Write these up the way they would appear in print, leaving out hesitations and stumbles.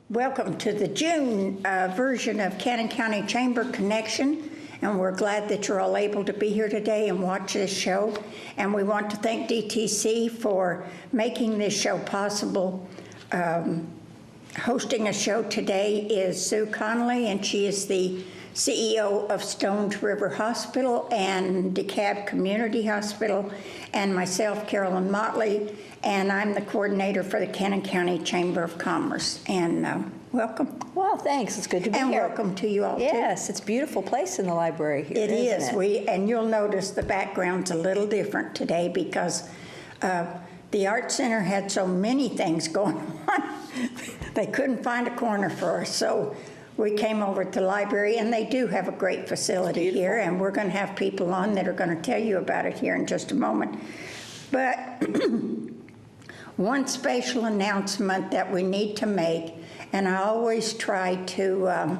Welcome to the June version of Cannon County Chamber Connection, and we're glad that you're all able to be here today and watch this show. And we want to thank DTC for making this show possible. Hosting a show today is Sue Connolly, and she is the CEO of Stones River Hospital and DeKalb Community Hospital, and myself, Carolyn Motley, and I'm the coordinator for the Cannon County Chamber of Commerce. And welcome. Well, thanks. It's good to be and here. And welcome to you all, Yes, it's a beautiful place in the library here, It is. it? And you'll notice the background's a little different today because the Art Center had so many things going on. They couldn't find a corner for us, so we came over to the library, and they do have a great facility here, and we're going to have people on that are going to tell you about it here in just a moment. But one special announcement that we need to make, and I always try to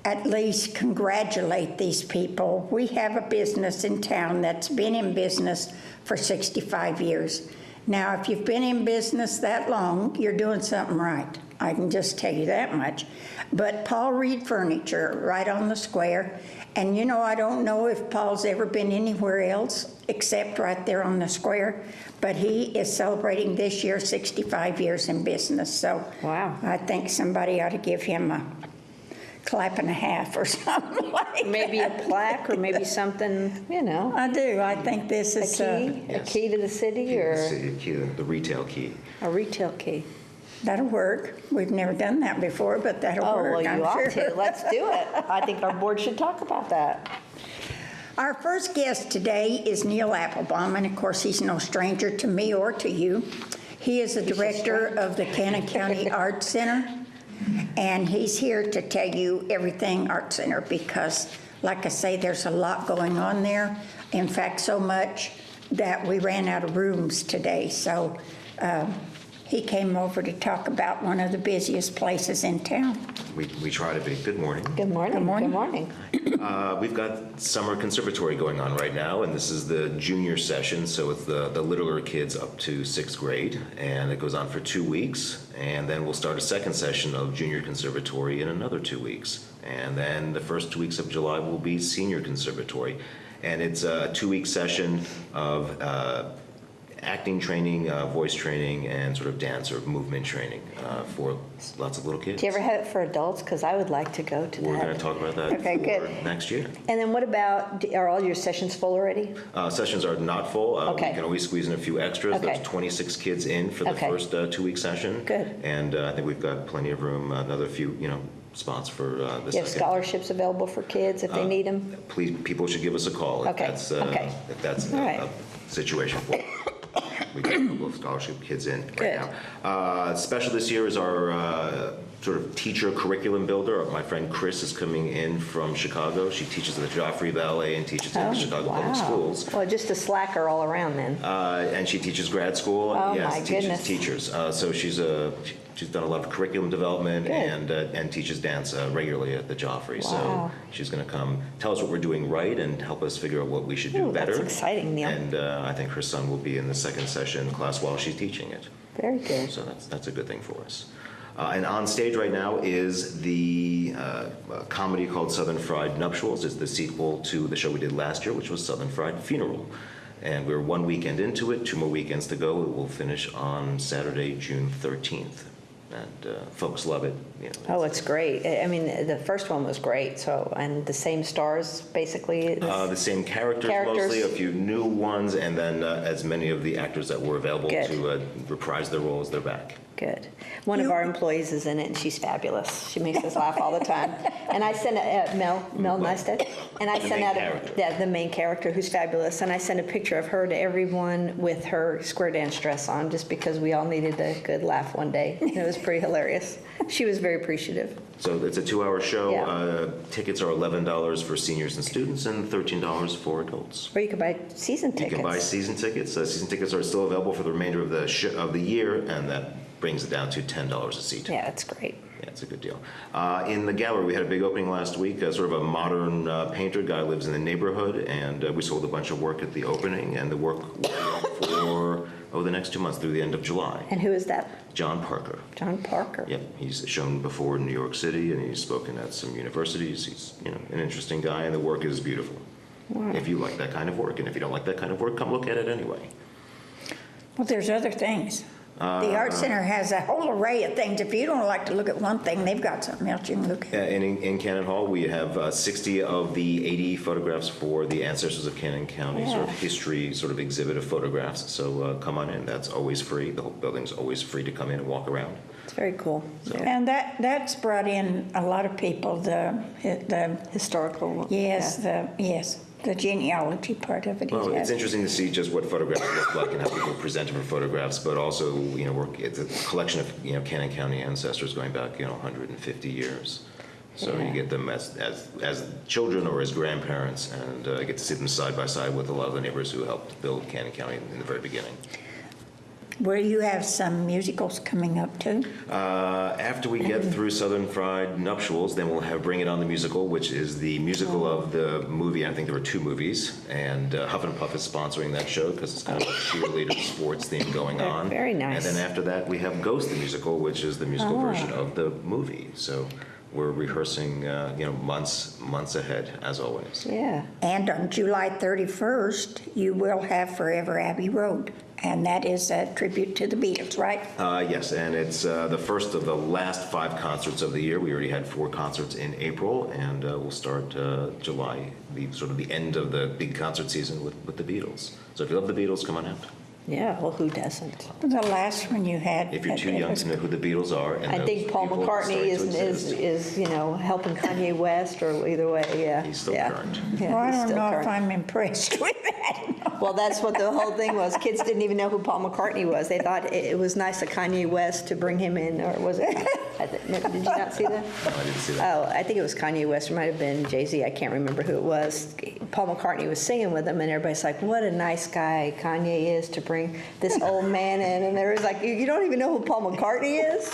at least congratulate these people. We have a business in town that's been in business for 65 years. Now, if you've been in business that long, you're doing something right. I can just tell you that much. But Paul Reed Furniture, right on the square, and you know, I don't know if Paul's ever been anywhere else except right there on the square, but he is celebrating this year 65 years in business. So wow. I think somebody ought to give him a clap and a half or something like maybe that. A plaque or maybe something, you know. I do. I think this is a key to the city, or the retail key. A retail key. That'll work. We've never done that before, but that'll work. Well, you I'm ought sure. to. Let's do it. I think our board should talk about that. Our first guest today is Neil Applebaum, and of course, he's no stranger to me or to you. He is the director of the Cannon County Art Center, and he's here to tell you everything Art Center because, like I say, there's a lot going on there. In fact, so much that we ran out of rooms today. So he came over to talk about one of the busiest places in town. We try to be. Good morning. Good morning. Good morning. Good morning. We've got summer conservatory going on right now, and this is the junior session, so it's the littler kids up to 6th grade, and it goes on for 2 weeks, and then we'll start a second session of junior conservatory in another 2 weeks, and then the first 2 weeks of July will be senior conservatory, and it's a 2-week session of acting training, voice training, and sort of dance or movement training for lots of little kids. Do you ever have it for adults? Because I would like to go to that. We're going to talk about that Okay, for good. next year. And then what about, are all your sessions full already? Sessions are not full. Okay. We can always squeeze in a few extras. Okay. There's 26 kids in for the Okay. first 2-week session. Good. And I think we've got plenty of room, another few, spots for the You have second. scholarships available for kids if they need them? Please, people should give us a call Okay. if that's All right. a situation for it. We got a couple of scholarship kids in Good. right now. Special this year is our sort of teacher curriculum builder. My friend Chris is coming in from Chicago. She teaches at the Joffrey Ballet and teaches in the Chicago Public Schools. Well, just a slacker all around then. And she teaches grad school. Oh, yes, my teaches goodness. teachers. So she's done a lot of curriculum development and teaches dance regularly at the Joffrey. Wow. So she's going to come tell us what we're doing right and help us figure out what we should do Ooh, better. that's exciting, Neil. And I think her son will be in the second session class while she's teaching it. Very good. So that's a good thing for us. And on stage right now is the comedy called Southern Fried Nuptials. It's the sequel to the show we did last year, which was Southern Fried Funeral. And we're 1 weekend into it, 2 more weekends to go. It will finish on Saturday, June 13th. And folks love it. Oh, it's great. I mean, the first one was great. So, and the same stars, basically. The same characters mostly, a few new ones, and then as many of the actors that were available to reprise their roles, they're back. Good. One of our employees is in it, and she's fabulous. She makes us laugh all the time. And I sent Mel Neistat, and I sent out the main character, who's fabulous. And I sent a picture of her to everyone with her square dance dress on, just because we all needed a good laugh one day. And it was pretty hilarious. She was very appreciative. So it's a 2-hour show. Yeah. Tickets are $11 for seniors and students, and $13 for adults. Or you could buy season tickets. You can buy season tickets. Season tickets are still available for the remainder of the year, and that brings it down to $10 a seat. Yeah, that's great. Yeah, it's a good deal. In the gallery, we had a big opening last week. Sort of a modern painter. Guy lives in the neighborhood, and we sold a bunch of work at the opening, and the work went for over the next 2 months through the end of July. And who is that? John Parker. John Parker. Yep, he's shown before in New York City, and he's spoken at some universities. He's, an interesting guy, and the work is beautiful. Wow. If you like that kind of work, and if you don't like that kind of work, come look at it anyway. Well, there's other things. The Art Center has a whole array of things. If you don't like to look at one thing, they've got something else you can look at. And in Cannon Hall, we have 60 of the 80 photographs for the ancestors of Cannon County, sort of history, sort of exhibit of photographs. So come on in. That's always free. The whole building's always free to come in and walk around. It's very cool. So. And that's brought in a lot of people, the Historical. the genealogy part of it. Well, it's interesting to see just what photographs look like and how people present different photographs, but also, it's a collection of, Cannon County ancestors going back, 150 years. So you get them as children or as grandparents, and get to see them side by side with a lot of the neighbors who helped build Cannon County in the very beginning. Will you have some musicals coming up too? After we get through Southern Fried Nuptials, then we'll have Bring It On the Musical, which is the musical of the movie. I think there were 2 movies, and Huff and Puff is sponsoring that show because it's kind of a cheerleader sports theme going on. Very nice. And then after that, we have Ghost the Musical, which is the musical version of the movie. So we're rehearsing, months ahead, as always. Yeah. And on July 31st, you will have Forever Abbey Road. And that is a tribute to the Beatles, right? Yes, and it's the first of the last 5 concerts of the year. We already had 4 concerts in April, and we'll start July, the end of the big concert season with the Beatles. So if you love the Beatles, come on out. Yeah, well, who doesn't? The last one you had. If you're too young to know who the Beatles are. And I think Paul McCartney is helping Kanye West, or either way, yeah. He's still yeah. current. Yeah, Well, I he's don't still know current. if I'm impressed with that. Well, that's what the whole thing was. Kids didn't even know who Paul McCartney was. They thought it was nice of Kanye West to bring him in, or was it? Did you not see that? No, I didn't see that. Oh, I think it was Kanye West. It might have been Jay-Z. I can't remember who it was. Paul McCartney was singing with him, and everybody's like, what a nice guy Kanye is to bring this old man in. And there was like, you don't even know who Paul McCartney is?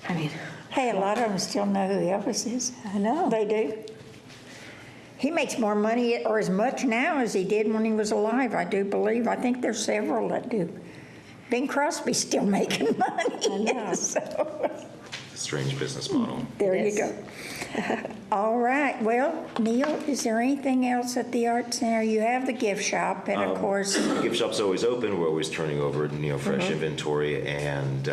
I mean, Hey, a lot of them still know who Elvis is. I know. They do. He makes more money, or as much now as he did when he was alive, I do believe. I think there's several that do. Bing Crosby's still making money. I know. So, Strange business model. there Yes. you go. All right. Well, Neil, is there anything else at the Art Center? You have the gift shop, and of course, The gift shop's always open. We're always turning over, fresh Mm-hmm. inventory. And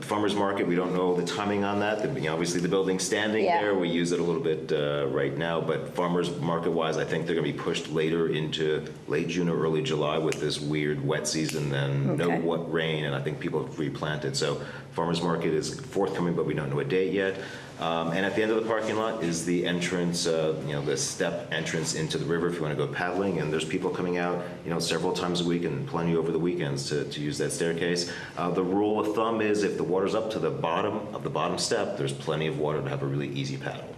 farmers market, we don't know the timing on that. Obviously, the building's standing Yeah. there. We use it a little bit right now. But farmers market-wise, I think they're going to be pushed later into late June or early July with this weird wet season. Then no Okay. what rain, and I think people have replanted. So farmers market is forthcoming, but we don't know a date yet. And at the end of the parking lot is the entrance, the step entrance into the river if you want to go paddling. And there's people coming out, several times a week and plenty over the weekends to use that staircase. The rule of thumb is if the water's up to the bottom of the bottom step, there's plenty of water to have a really easy paddle.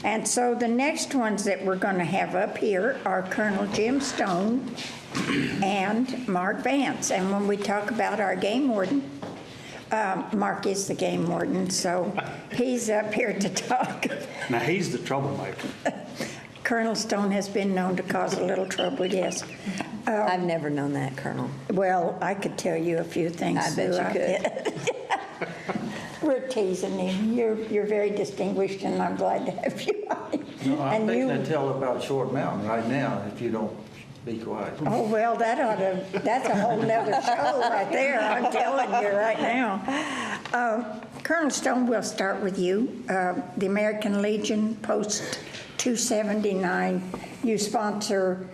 and so the next ones that we're going to have up here are Colonel Jim Stone and Mark Vance. And when we talk about our game warden, Mark is the game warden, so he's up here to talk. Now, he's the troublemaker. Colonel Stone has been known to cause a little trouble, yes. I've never known that, Colonel. Well, I could tell you a few things. I bet you throughout could. it. We're teasing him. You're very distinguished, and I'm glad to have you on. No, I'm And fixing you- to tell about Short Mountain right now, if you don't be quiet. Oh, well, that's a whole nother show right there, I'm telling you right now. Colonel Stone, we'll start with you. The American Legion Post 279, you sponsor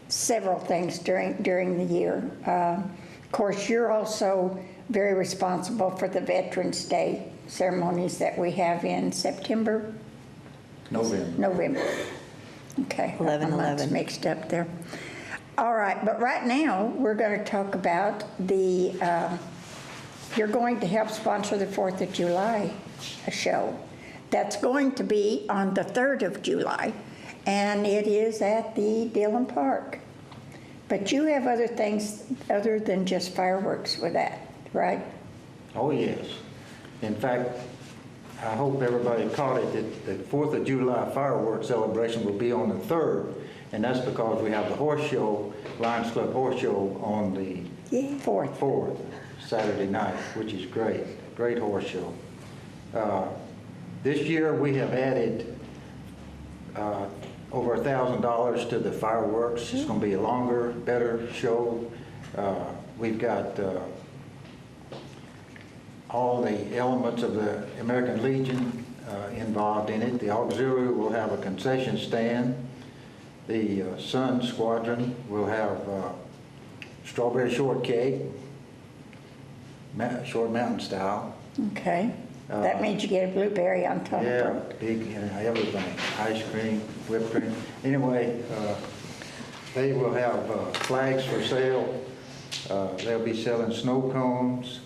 several things during the year. Of course, you're also very responsible for the Veterans Day ceremonies that we have in September, November. Okay. 11/11. My mind's mixed up there. All right, but right now, we're going to talk about you're going to help sponsor the 4th of July show. That's going to be on the 3rd of July, and it is at the Dillon Park. But you have other things other than just fireworks with that, right? Oh, yes. In fact, I hope everybody caught it that the 4th of July fireworks celebration will be on the 3rd, and that's because we have the horse show, Lions Club Horse Show, on the Yeah. 4th. 4th, Saturday night, which is great. Great horse show. This year we have added over $1,000 to the fireworks. It's going to be a longer, better show. We've got all the elements of the American Legion involved in it. The auxiliary will have a concession stand. The Sun Squadron will have strawberry shortcake, short mountain style. Okay. That means you get a blueberry on top Yeah, of it. big, everything, ice cream, whipped cream. Anyway, they will have flags for sale. They'll be selling snow cones.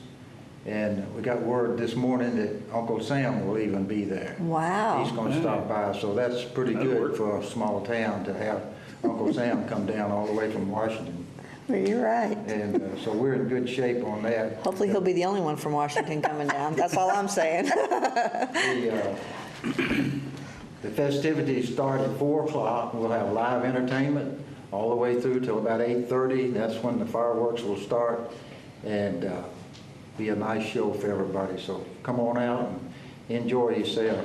And we got word this morning that Uncle Sam will even be there. Wow. He's going to stop by, so that's pretty good for a small town to have Uncle Sam come down all the way from Washington. Well, you're right. And so we're in good shape on that. Hopefully he'll be the only one from Washington coming down. That's all I'm saying. The festivities start at 4 o'clock. We'll have live entertainment all the way through till about 8:30. That's when the fireworks will start, and be a nice show for everybody. So come on out and enjoy yourself.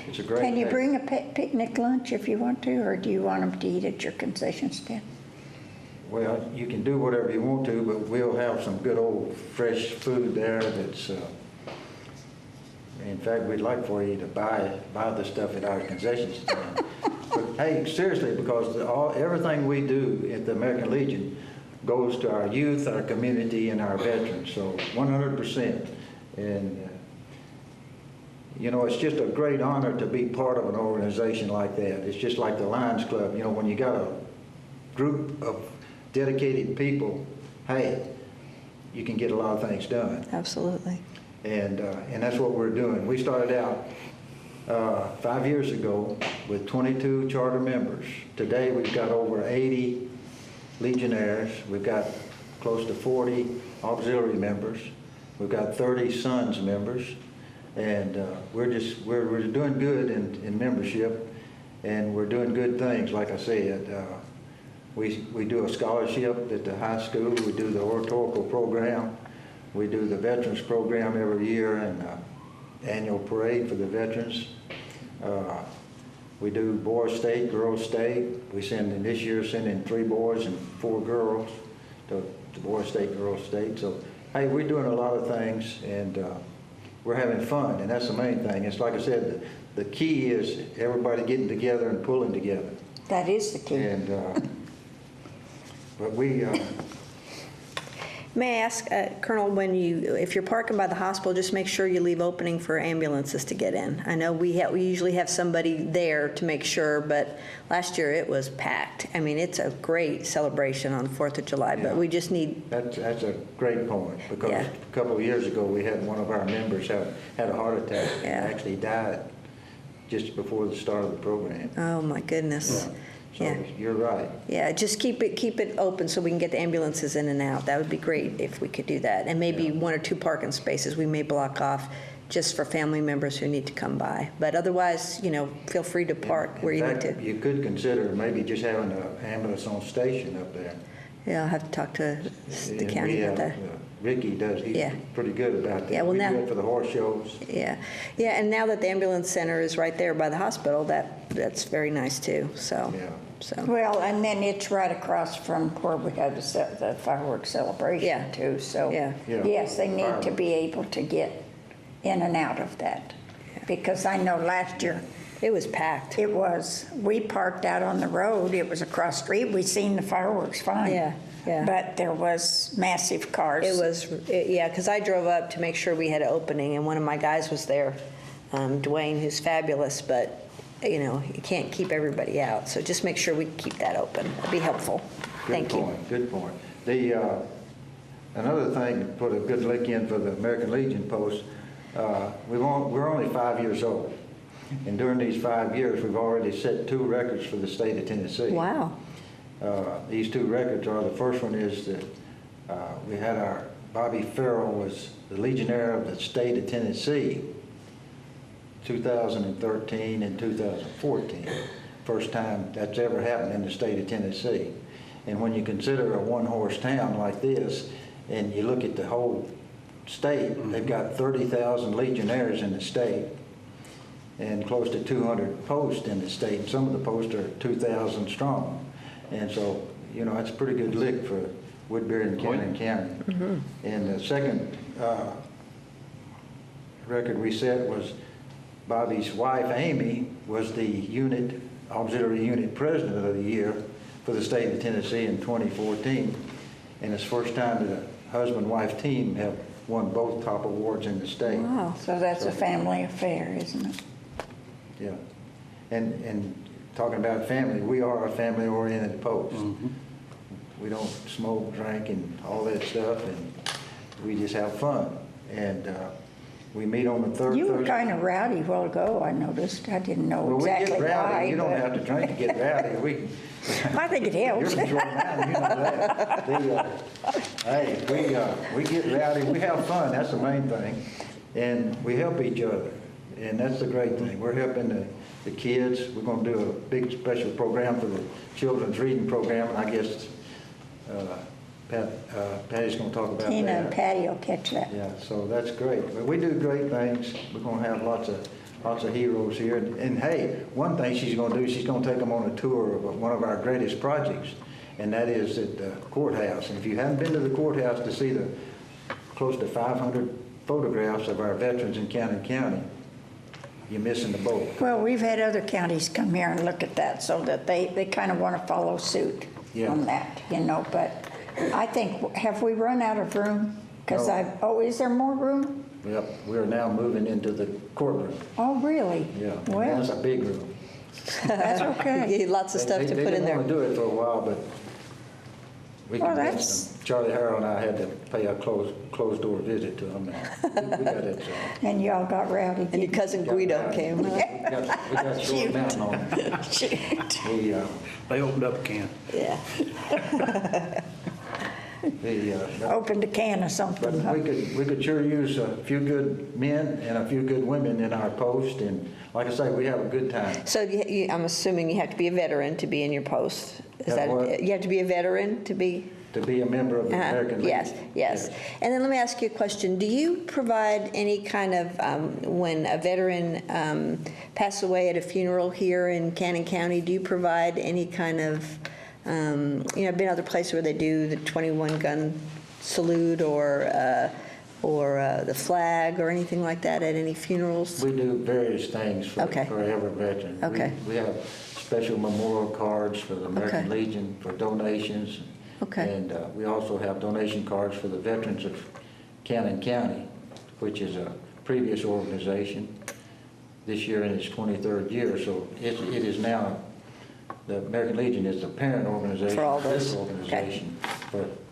It's a great Can you day. bring a picnic lunch if you want to, or do you want them to eat at your concession stand? Well, you can do whatever you want to, but we'll have some good old fresh food there that's, in fact, we'd like for you to buy the stuff at our concession stand. But hey, seriously, because everything we do at the American Legion goes to our youth, our community, and our veterans, so 100%. And, you know, it's just a great honor to be part of an organization like that. It's just like the Lions Club. You know, when you got a group of dedicated people, hey, you can get a lot of things done. Absolutely. And that's what we're doing. We started out 5 years ago with 22 charter members. Today we've got over 80 legionnaires. We've got close to 40 auxiliary members. We've got 30 Sons members. And we're doing good in membership, and we're doing good things. Like I said, we do a scholarship at the high school. We do the oratorical program. We do the veterans program every year, and annual parade for the veterans. We do boys state, girls state. We this year sending 3 boys and 4 girls to boys state, girls state. So hey, we're doing a lot of things, and we're having fun, and that's the main thing. It's like I said, the key is everybody getting together and pulling together. That is the key. And but we. May I ask, Colonel, if you're parking by the hospital, just make sure you leave opening for ambulances to get in. I know we usually have somebody there to make sure, but last year it was packed. I mean, it's a great celebration on the 4th of July, but we just need... That's a great point, because a couple of years ago we had one of our members had a heart attack and actually died just before the start of the program. Oh, my goodness. Yeah. So you're right. Yeah, just keep it open so we can get the ambulances in and out. That would be great if we could do that. And maybe 1 or 2 parking spaces we may block off just for family members who need to come by. But otherwise, you know, feel free to park where you need to. You could consider maybe just having an ambulance on station up there. Yeah, I'll have to talk to the county about that. Ricky does. He's pretty good about that. Yeah, well, now, we do it for the horse shows. Yeah, and now that the ambulance center is right there by the hospital, that's very nice too. So. Yeah. So. Well, and then it's right across from where we have the fireworks celebration too. So yes, they need to be able to get in and out of that, because I know last year it was packed. It was. We parked out on the road. It was across the street. We seen the fireworks fine. Yeah. But there was massive cars. It was, because I drove up to make sure we had an opening, and one of my guys was there, Dwayne, who's fabulous, but you know, you can't keep everybody out. So just make sure we keep that open. That'd be helpful. Thank you. Good point. Another thing to put a good link in for the American Legion post, we're only 5 years old. And during these 5 years, we've already set 2 records for the state of Tennessee. Wow. These 2 records are, the first one is that we had our Bobby Farrell was the Legionnaire of the state of Tennessee, 2013 and 2014. First time that's ever happened in the state of Tennessee. And when you consider a 1-horse town like this, and you look at the whole state, they've got 30,000 Legionnaires in the state and close to 200 posts in the state. And some of the posts are 2,000 strong. And so, you know, that's a pretty good lick for Woodbury and Cannon County. And the second record we set was Bobby's wife, Amy, was the auxiliary unit president of the year for the state of Tennessee in 2014. And it's the first time that a husband-wife team have won both top awards in the state. Wow. So that's a family affair, isn't it? Yeah. And talking about family, we are a family-oriented post. We don't smoke, drink, and all that stuff, and we just have fun. And we meet on the third You were Thursday. kind of rowdy a while ago, I noticed. I didn't know Well, exactly we get rowdy. why. You don't but have to drink to get rowdy. I think it You're helps. from Short Mountain, you know that. Hey, we get rowdy, we have fun, that's the main thing. And we help each other, and that's the great thing. We're helping the kids. We're gonna do a big special program for the children's reading program, and I guess Patty's gonna talk about that. Tina and Patty will catch that. Yeah, so that's great. But we do great things. We're gonna have lots of heroes here. And hey, one thing she's gonna do, she's gonna take them on a tour of one of our greatest projects, and that is at the courthouse. And if you haven't been to the courthouse to see the close to 500 photographs of our veterans in Cannon County, you're missing the boat. Well, we've had other counties come here and look at that, so that they kind of want to follow suit Yeah. on that, you know, but I think, have we run out of room? Because No. is there more room? Yep, we're now moving into the courtroom. Oh, really? Yeah, and Well, that's a big room. that's okay. Lots of stuff to put in They didn't there. want to do it for a while, but we Well, convinced them. Charlie Harrell and I had to pay a closed door visit to them. And we got it solved. And y'all got rowdy. And your cousin Guido came. We got Short Mountain on it. Shoot. They opened up a can. Yeah. Opened a can of something. But huh? we could sure use a few good men and a few good women in our post, and like I say, we have a good time. So I'm assuming you have to be a veteran to be in your post. Is Have what? that, you have to be a veteran to be? To be a member of the American Legion. Yes, yes. And then let me ask you a question. Do you provide any kind of, when a veteran passes away at a funeral here in Cannon County, do you provide any kind of, I've been other places where they do the 21-gun salute or the flag or anything like that at any funerals? We do various things for Okay. every veteran. Okay. We have special memorial cards for the American Okay. Legion for donations. Okay. And we also have donation cards for the veterans of Cannon County, which is a previous organization. This year in its 23rd year, so it is now, the American Legion is the parent organization For all of this those. organization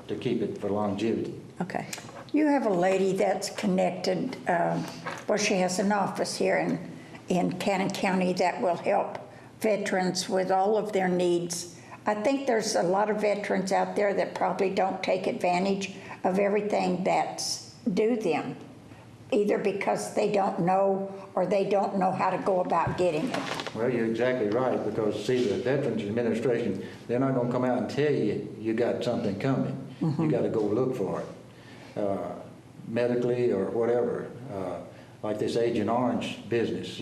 to keep it for longevity. Okay. You have a lady that's connected, well, she has an office here in Cannon County that will help veterans with all of their needs. I think there's a lot of veterans out there that probably don't take advantage of everything that's due them, either because they don't know or they don't know how to go about getting it. Well, you're exactly right, because see, the Veterans Administration, they're not gonna come out and tell you, you got something coming. You gotta go look for it, medically or whatever. Like this Agent Orange business,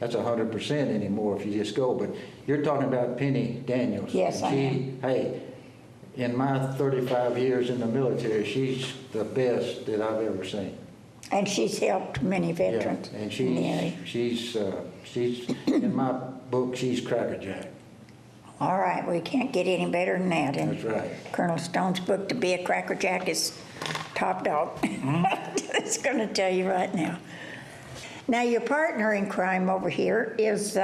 that's 100% anymore if you just go. But you're talking about Penny Daniels. Yes, And I am. Hey, in my 35 years in the military, she's the best that I've ever seen. And she's helped many Yeah, veterans and in the area. she's in my book, she's crackerjack. All right, we can't get any better than that. And That's right. Colonel Stone's book, To Be a Crackerjack, is top dog. It's going to tell you right now. Now, your partner in crime over here is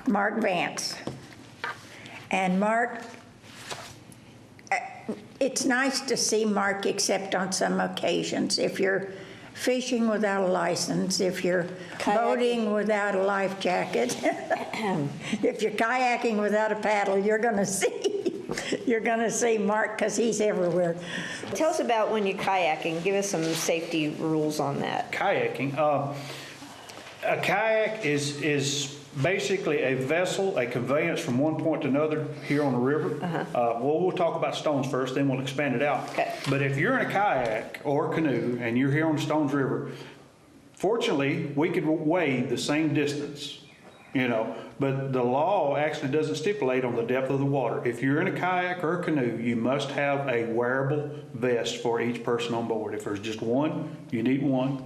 Mark Vance. And Mark, it's nice to see Mark, except on some occasions. If you're fishing without a license, if you're boating without a life jacket, if you're kayaking without a paddle, you're going to see Mark, because he's everywhere. Tell us about when you're kayaking. Give us some safety rules on that. Kayaking. A kayak is basically a vessel, a conveyance from one point to another here on the river. Well, we'll talk about Stones first, then we'll expand it out. Okay. But if you're in a kayak or a canoe and you're here on the Stones River, fortunately, we could wade the same distance, but the law actually doesn't stipulate on the depth of the water. If you're in a kayak or a canoe, you must have a wearable vest for each person on board. If there's just one, you need one.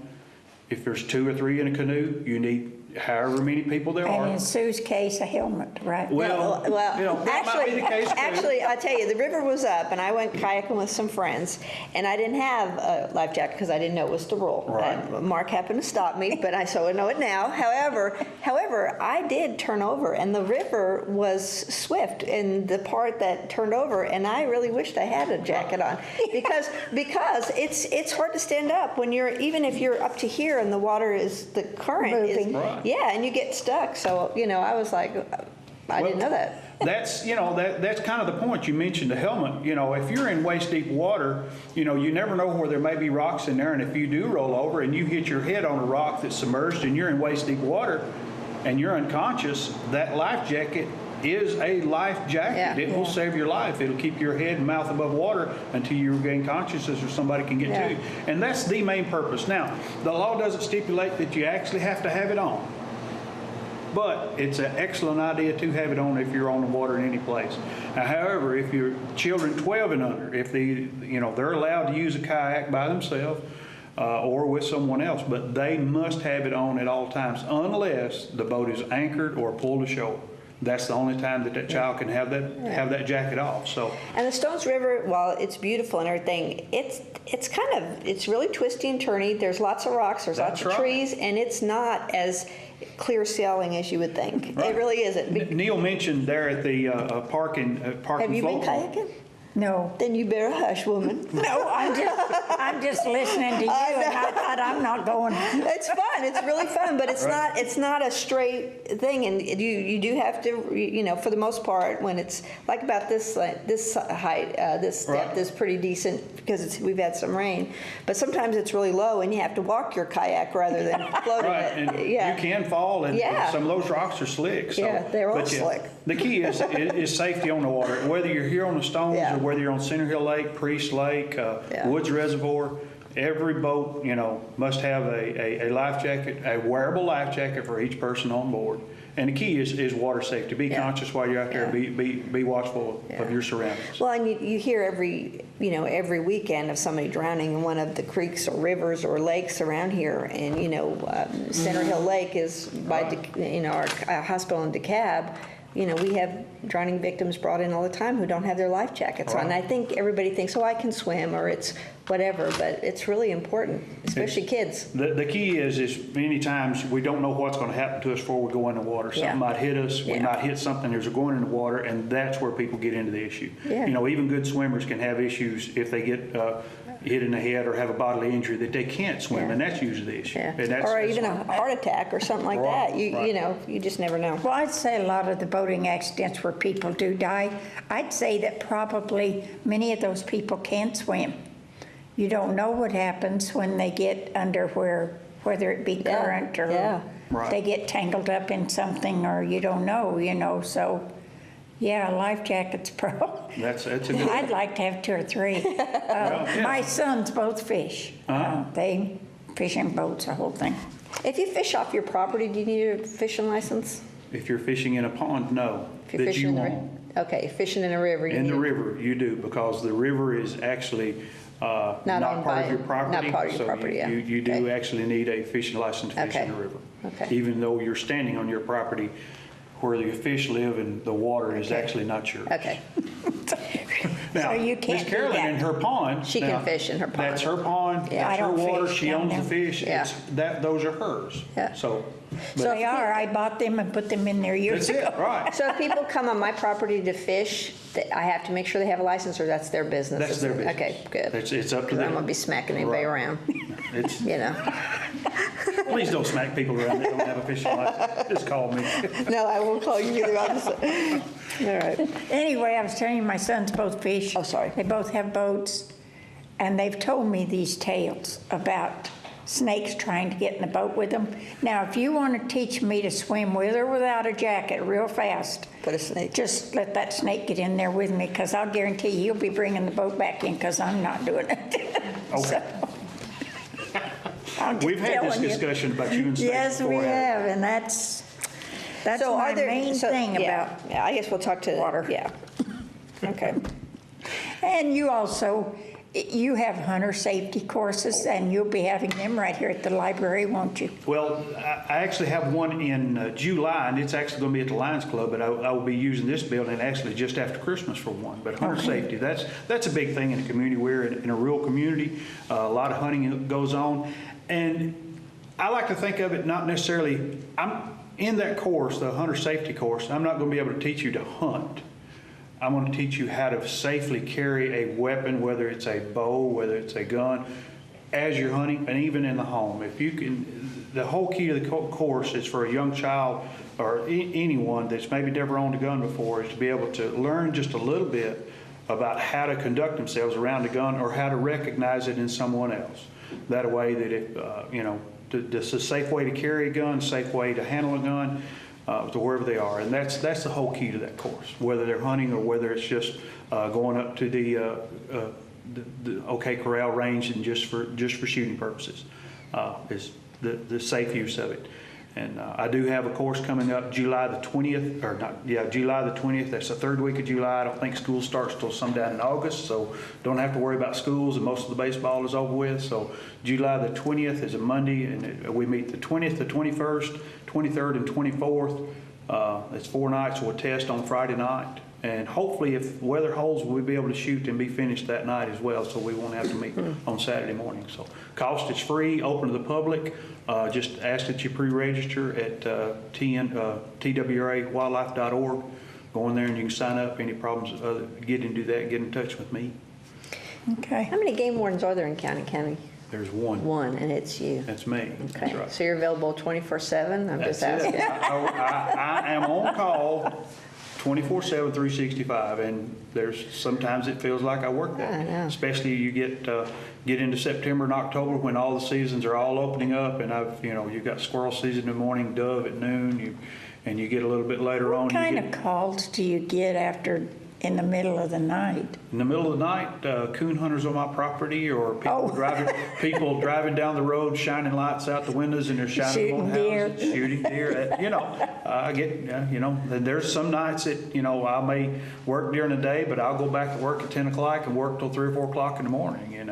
If there's 2 or 3 in a canoe, you need however many people there are. And in Sue's case, a helmet, right? Well, that might be the case too. Actually, I tell you, the river was up, and I went kayaking with some friends, and I didn't have a life jacket because I didn't know it was the rule. Right. Mark happened to stop me, but I know it now. However, I did turn over, and the river was swift in the part that turned over, and I really wished I had a jacket on because it's hard to stand up when even if you're up to here and the water the current Moving. is. Right. Yeah, and you get stuck. So, I was like, I didn't know that. That's, that's kind of the point. You mentioned the helmet. If you're in waist deep water, you never know where there may be rocks in there. And if you do roll over and you hit your head on a rock that's submerged and you're in waist deep water and you're unconscious, that life jacket is a life jacket. Yeah. It will save your life. It'll keep your head and mouth above water until you regain consciousness or somebody can get to you. And that's the main purpose. Now, the law doesn't stipulate that you actually have to have it on. But it's an excellent idea to have it on if you're on the water in any place. Now, however, if you're children 12 and under, if they're allowed to use a kayak by themselves or with someone else, but they must have it on at all times unless the boat is anchored or pulled ashore. That's the only time that child can have that jacket off. So. And the Stones River, while it's beautiful and everything, it's really twisty and turny. There's lots of rocks, there's lots of trees, and it's not as clear sailing as you would think. Right. It really isn't. Neil mentioned there at the parking Have you been kayaking? No. Then you better hush, woman. No, I'm just listening to you, and I thought I'm not going. It's fun. It's really fun, but it's not a straight thing, and you do have to, for the most part, when it's like about this height, this depth is pretty decent because we've had some rain, but sometimes it's really low, and you have to walk your kayak rather than floating Right, it. and you can fall, and some of those rocks are slick. So, they're all slick. The key is safety on the water, whether you're here on the Stones or whether you're on Center Hill Lake, Priest Lake, Woods Reservoir. Every boat, must have a life jacket, a wearable life jacket for each person on board. And the key is water safety. Be conscious while you're out there. Be watchful of your surroundings. Well, and you hear every weekend of somebody drowning in one of the creeks or rivers or lakes around here. And, Center Hill Lake is by, our hospital in DeKalb. We have drowning victims brought in all the time who don't have their life jackets on. And I think everybody thinks, I can swim or it's whatever, but it's really important, especially kids. The key is many times we don't know what's going to happen to us before we go in the water. Something might hit us. We might hit something as we're going in the water, and that's where people get into the issue. Yeah. Even good swimmers can have issues if they get hit in the head or have a bodily injury that they can't swim, and that's usually the issue. Yeah. Or even a heart attack or something like that. You just never know. Well, I'd say a lot of the boating accidents where people do die, I'd say that probably many of those people can't swim. You don't know what happens when they get under whether it be current or they get tangled up in something, or you don't know, so yeah, life jackets, That's a good. I'd like to have 2 or 3. My sons both fish. They fish in boats, the whole thing. If you fish off your property, do you need a fishing license? If you're fishing in a pond, no. If you're fishing okay, fishing in a river. The river, you do, because the river is actually not part of your property. Not part of your property, yeah. You do actually need a fishing license to fish in the river. Okay. Even though you're standing on your property where the fish live and the water is actually not yours. Okay. Now, So you can't Miss Carolyn do that. in her pond. She can fish in her pond. That's her pond. Yeah. That's I her don't water. fish She down owns the there. fish. Yeah. Those are hers. Yeah. So They are. I bought them and put them in there years that's ago. it, right? So if people come on my property to fish, I have to make sure they have a license, or that's their business? That's their business. Okay, good. It's up to Because them. I'm going to be smacking anybody around, It's, please don't smack people around that don't have a fishing license. Just call me. No, I won't call you either. All right. Anyway, I was telling you, my sons both fish. Oh, sorry. They both have boats, and they've told me these tales about snakes trying to get in the boat with them. Now, if you want to teach me to swim with or without a jacket real fast, Put a snake. just let that snake get in there with me, because I'll guarantee you'll be bringing the boat back in, because I'm not doing it. Okay. I'm just We've had this telling you. discussion about you and snakes Yes, we before, haven't have, and that's So my are there- main so- thing yeah, about. Yeah, I guess we'll talk to. water. Yeah. Okay. And you also, you have hunter safety courses, and you'll be having them right here at the library, won't you? Well, I actually have one in July, and it's actually going to be at the Lions Club, but I will be using this building actually just after Christmas for one. But hunter safety, that's a big thing in the community. We're in a rural community. A lot of hunting goes on. And I like to think of it not necessarily, I'm in that course, the hunter safety course, I'm not going to be able to teach you to hunt. I'm going to teach you how to safely carry a weapon, whether it's a bow, whether it's a gun, as you're hunting, and even in the home. If you can, the whole key to the course is for a young child or anyone that's maybe never owned a gun before, is to be able to learn just a little bit about how to conduct themselves around a gun or how to recognize it in someone else. That way that if, it's a safe way to carry a gun, a safe way to handle a gun, to wherever they are. And that's the whole key to that course, whether they're hunting or whether it's just going up to the OK Corral range and just for shooting purposes, is the safe use of it. And I do have a course coming up July the 20th, or not, yeah, July the 20th. That's the third week of July. I don't think school starts till sometime in August, so don't have to worry about schools, and most of the baseball is over with. So July the 20th is a Monday, and we meet the 20th, the 21st, 23rd, and 24th. It's 4 nights. We'll test on Friday night. And hopefully, if weather holds, we'll be able to shoot and be finished that night as well, so we won't have to meet on Saturday morning. So cost is free, open to the public. Just ask that you pre-register at TWRAwildlife.org. Go in there and you can sign up. Any problems, get in touch with me. Okay. How many game wardens are there in County County? There's one. One, and it's you. That's me. Okay. That's right. So you're available 24/7? I'm just That's it. asking. I am on call 24/7, 365, and there's sometimes it feels like I work that. I know. Especially you get into September and October when all the seasons are all opening up, and you've got squirrel season in the morning, dove at noon, and you get a little bit later on. What kind of calls do you get after in the middle of the night? In the middle of the night, coon hunters on my property, or people driving down the road, shining lights out the windows, and they're shining on houses, shooting deer. I get, there's some nights that, I may work during the day, but I'll go back to work at 10 o'clock and work till 3 or 4 o'clock in the morning, and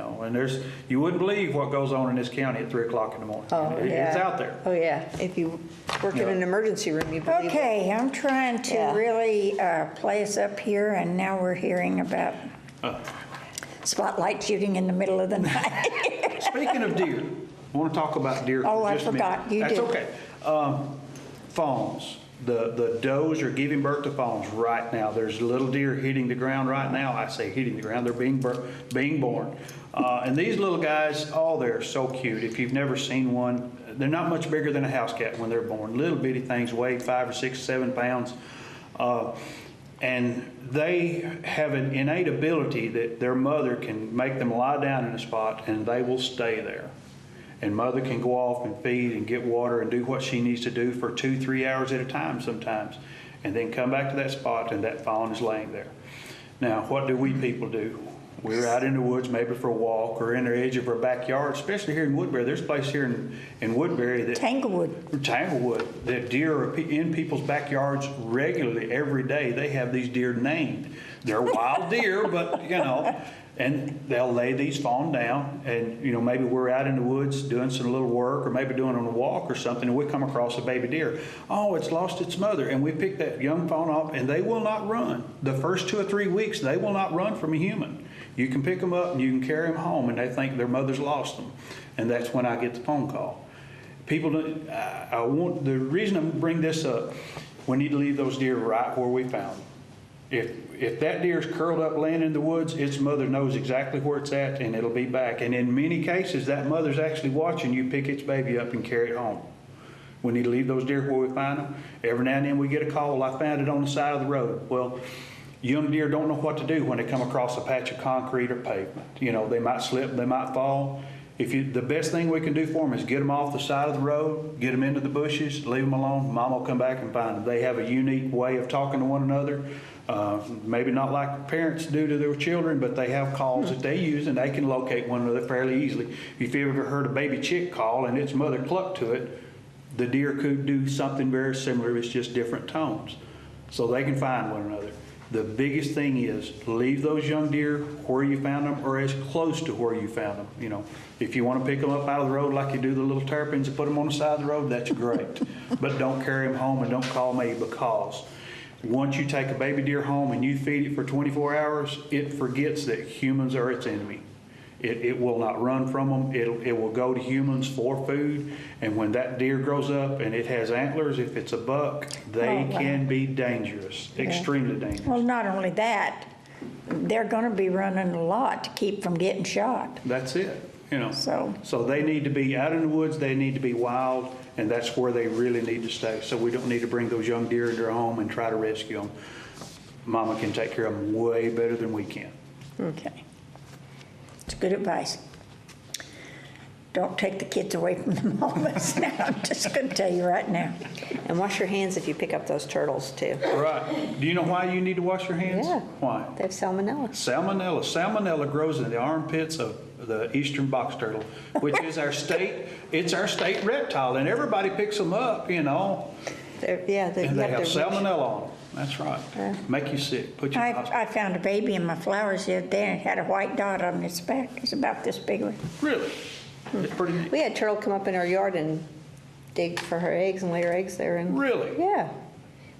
you wouldn't believe what goes on in this county at 3 o'clock in the morning. Oh, yeah. It's out there. Oh, yeah. If you work in an emergency room, you believe it. Okay, I'm trying to Yeah. really play us up here, and now we're hearing about spotlight shooting in the middle of the night. Speaking of deer, I want to talk about deer Oh, for I just a minute. forgot. You That's did. okay. Fawns. The does are giving birth to fawns right now. There's little deer hitting the ground right now. I say hitting the ground. They're being born. And these little guys, they're so cute. If you've never seen one, they're not much bigger than a house cat when they're born. Little bitty things weigh 5 or 6, 7 pounds. And they have an innate ability that their mother can make them lie down in a spot and they will stay there. And mother can go off and feed and get water and do what she needs to do for 2-3 hours at a time sometimes, and then come back to that spot and that fawn is laying there. Now, what do we people do? We're out in the woods maybe for a walk or in the edge of our backyard, especially here in Woodbury. There's a place here in Woodbury that Tanglewood, that deer are in people's backyards regularly every day. They have these deer named. They're wild deer, but and they'll lay these fawn down, and maybe we're out in the woods doing some little work or maybe doing on a walk or something, and we come across a baby deer. Oh, it's lost its mother, and we pick that young fawn off, and they will not run. The first 2 or 3 weeks, they will not run from a human. You can pick them up and you can carry them home, and they think their mother's lost them, and that's when I get the phone call. People, the reason I bring this up, we need to leave those deer right where we found them. If that deer is curled up laying in the woods, its mother knows exactly where it's at, and it'll be back. And in many cases, that mother's actually watching you pick its baby up and carry it home. We need to leave those deer where we find them. Every now and then we get a call, I found it on the side of the road. Well, young deer don't know what to do when they come across a patch of concrete or pavement. They might slip, they might fall. The best thing we can do for them is get them off the side of the road, get them into the bushes, leave them alone. Mom will come back and find them. They have a unique way of talking to one another. Maybe not like parents do to their children, but they have calls that they use, and they can locate one another fairly easily. If you've ever heard a baby chick call and its mother clucked to it, the deer could do something very similar. It's just different tones. So they can find one another. The biggest thing is leave those young deer where you found them or as close to where you found them. You know, if you want to pick them up out of the road like you do the little terrapins and put them on the side of the road, that's great. But don't carry them home and don't call me, because once you take a baby deer home and you feed it for 24 hours, it forgets that humans are its enemy. It will not run from them. It will go to humans for food. And when that deer grows up and it has antlers, if it's a buck, they can be dangerous, extremely dangerous. Well, not only that, they're going to be running a lot to keep from getting shot. That's it, you know. So they need to be out in the woods. They need to be wild, and that's where they really need to stay. So we don't need to bring those young deer into our home and try to rescue them. Mama can take care of them way better than we can. Okay. It's good advice. Don't take the kids away from the mamas now. I'm just going to tell you right now. And wash your hands if you pick up those turtles too. Right. Do you know why you need to wash your hands? Yeah. Why? They have salmonella. Salmonella grows in the armpits of the eastern box turtle, which is it's our state reptile, and everybody picks them up, you know. And they have salmonella on them. That's right. Make you sick. Put you in the hospital. I found a baby in my flowers the other day, and it had a white dot on its back. It's about this big one. Really? It's pretty neat. We had turtle come up in our yard and dig for her eggs and lay her eggs there. And Really? Yeah.